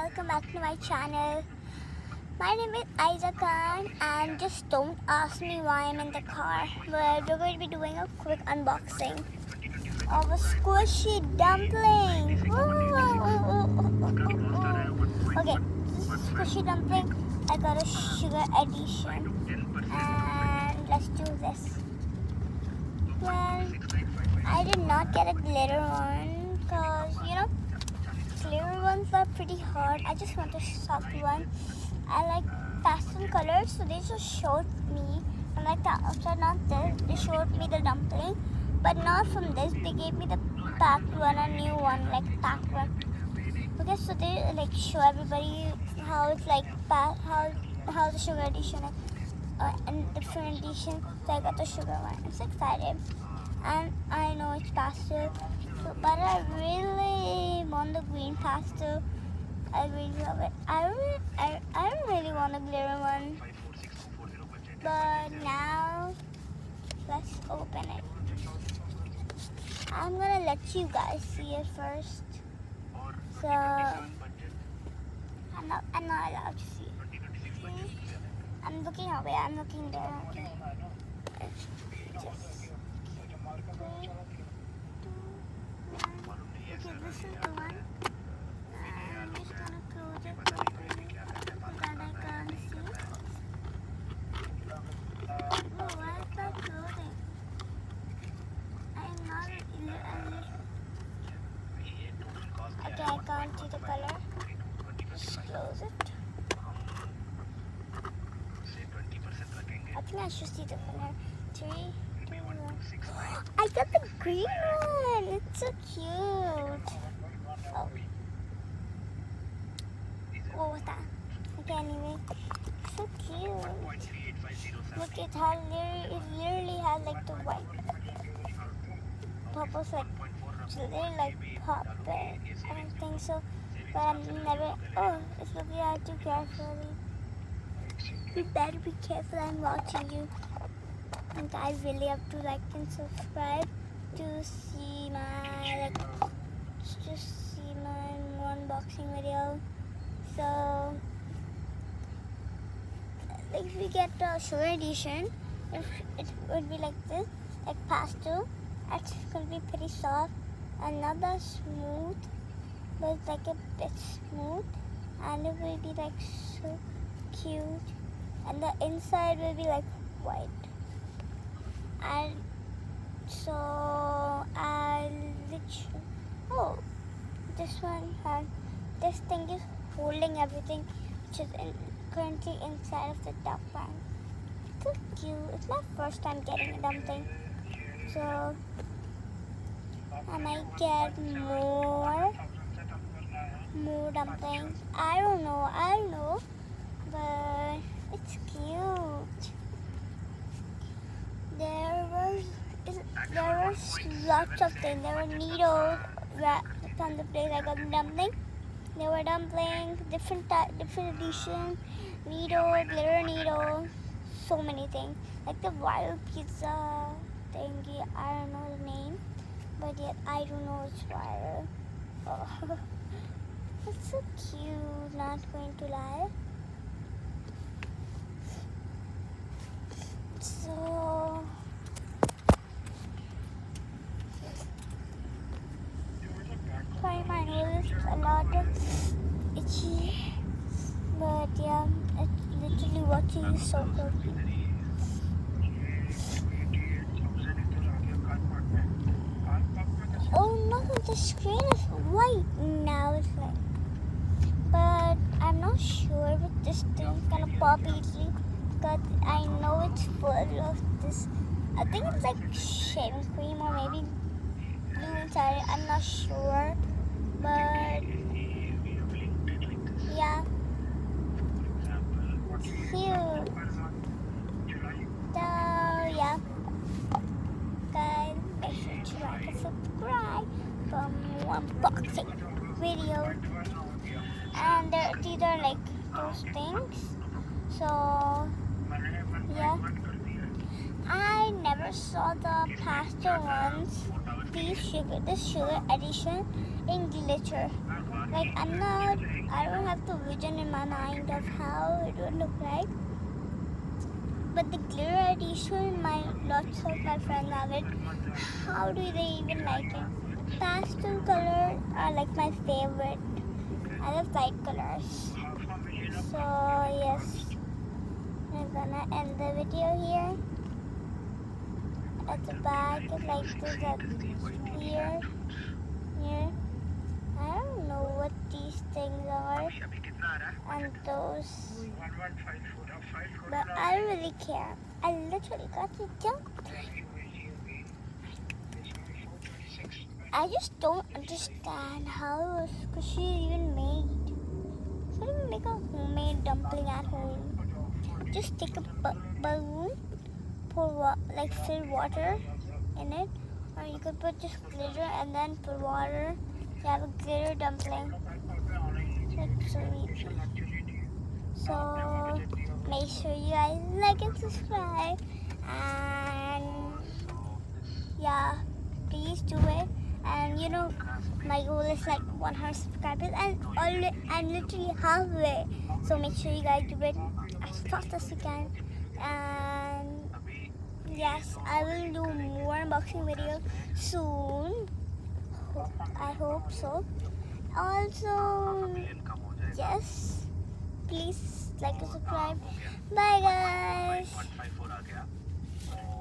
welcome back to my channel. My name is Isaac Khan and just don't ask me why I'm in the car, but we're going to be doing a quick unboxing of a squishy dumpling. Okay, this is squishy dumpling. I got a sugar edition and let's do this. Well, I did not get a glitter one because clear ones are pretty hard. I just want a soft one. I like pastel colors, so they just showed me. And like the outside, not this. They showed me the dumpling, but not from this. They gave me the packed one, a new one, like packed one. Okay, so they like show everybody how it's like how the sugar edition and different edition. So I got the sugar one. I'm so excited, and I know it's pastel. But I really want the green pastel. I really love it. I don't really want a glitter one. But now, let's open it. I'm gonna let you guys see it first. So, I'm not allowed to see it. See? I'm looking away. I'm looking there. Okay. Okay, this is the one. I'm just gonna close it properly so that I can see. Oh, why is that closing? I'm not okay, I can't see the color. Just close it. I think I should see the color. 3, 2, 1. I got the green one. It's so cute. Oh, what's that? Okay, anyway, so cute. Look at how it literally has like the white bubbles, like so they like pop it. I don't think so, but I'm never. Oh, it's looking at you carefully. You better be careful. I'm watching you. And guys, really have to like and subscribe to see my just see my unboxing video. So, if we get the sugar edition, it would be like this, like pastel. It's gonna be pretty soft and not that smooth, but it's like a bit smooth, and it will be like so cute. And the inside will be like white. And so this thing is holding everything which is currently inside of the dumpling. It's so cute. It's my first time getting a dumpling, so I might get more dumplings. I don't know, but it's cute. There were lots of things. There were needles from the place I got the dumpling. There were dumplings, different edition, needle, glitter needle, so many things. Like the wild pizza thingy, I don't know the name, but yet I don't know it's wild. Oh, it's so cute, not going to lie. So, sorry, my nose is a lot itchy, but yeah, it's literally watching is so cool. Oh no, the screen is white now. It's like, but I'm not sure if this thing's gonna pop easily. Because I know it's full of this. I think it's like shaving cream or maybe glue inside. I'm not sure, but yeah, it's cute. So yeah, guys, make sure to like and subscribe for more unboxing video. And these are like those things. So. Yeah, I never saw the pastel ones. This sugar edition in glitter. like I don't have the vision in my mind of how it would look like. But the glitter addition, lots of my friends have it. How do they even like it? Pastel colors are like my favorite. I love bright colors. So yes, I'm gonna end the video here. At the back, like here. I don't know what these things are, and those, but I don't really care. I literally got to jump. I just don't understand how she even made. How do you make a homemade dumpling at home? Just take a balloon, fill water in it, or you could put just glitter and then put water. You have a glitter dumpling. It's so easy. So make sure you guys like and subscribe, and yeah, please do it. And you know, my goal is like 100 subscribers, and I'm literally halfway. So make sure you guys do it as fast as you can. And yes, I will do more unboxing videos soon. I hope so. Also, yes, please like and subscribe. Bye guys.